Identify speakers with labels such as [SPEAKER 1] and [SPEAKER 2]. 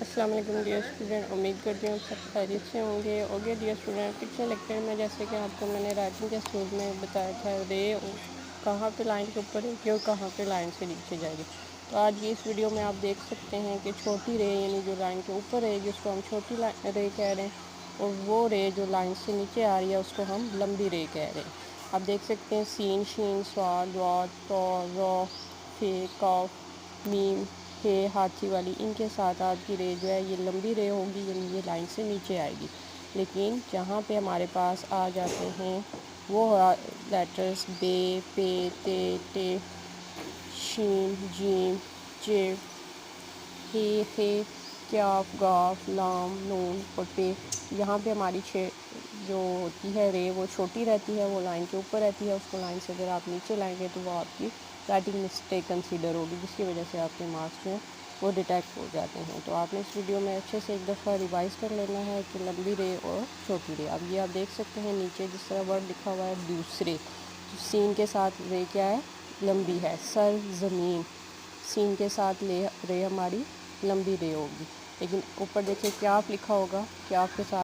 [SPEAKER 1] السلام علیکم dear student, امید کرتی ہوں سب خیریت سے ہوں گے۔ اوکے ڈیئر اسٹوڈنٹ، پچھلے لیکچر میں جیسے کہ آپ کو میں نے رائٹنگ کے اسکول میں بتایا تھا رے کہاں پہ لائن کے اوپر ہے اور کہاں پہ لائن سے نیچے جائے گی، تو آج کی اس ویڈیو میں آپ دیکھ سکتے ہیں کہ چھوٹی رے یعنی جو لائن کے اوپر ہے جس کو ہم چھوٹی رے کہہ رہے ہیں، اور وہ رے جو لائن سے نیچے آ رہی ہے اس کو ہم لمبی رے کہہ رہے ہیں۔ آپ دیکھ سکتے ہیں سین، شین، صاد، واٹ، تو، رو، فے، کاف، میم، ہے ہاتھی والی، ان کے ساتھ آپ کی رے جو ہے یہ لمبی رے ہوگی، یعنی یہ لائن سے نیچے آئے گی۔ لیکن جہاں پہ ہمارے پاس آ جاتے ہیں وہ لیٹرز بے، پے، تے، ٹے، شین، جیم، جے، ہے، خے، کیاف، گاف، لام، نون اور پے، یہاں پہ ہماری جو ہوتی ہے رے وہ چھوٹی رہتی ہے، وہ لائن کے اوپر رہتی ہے، اس کو لائن سے اگر آپ نیچے لائیں گے تو وہ آپ کی رائٹنگ مسٹیک کنسیڈر ہوگی، جس کی وجہ سے آپ کے مارکس جو ہیں وہ ڈیٹیکٹ ہو جاتے ہیں۔ تو آپ نے اس ویڈیو میں اچھے سے ایک دفعہ ریوائز کر لینا ہے کہ لمبی رے اور چھوٹی رے۔ اب یہ آپ دیکھ سکتے ہیں نیچے جس طرح ورڈ لکھا ہوا ہے دوسرے، سین کے ساتھ رے کیا ہے؟ لمبی ہے۔ سر زمین، سین کے ساتھ رے ہماری لمبی رے ہوگی، لیکن اوپر دیکھیں کیاف لکھا ہوگا، کیاف کے ساتھ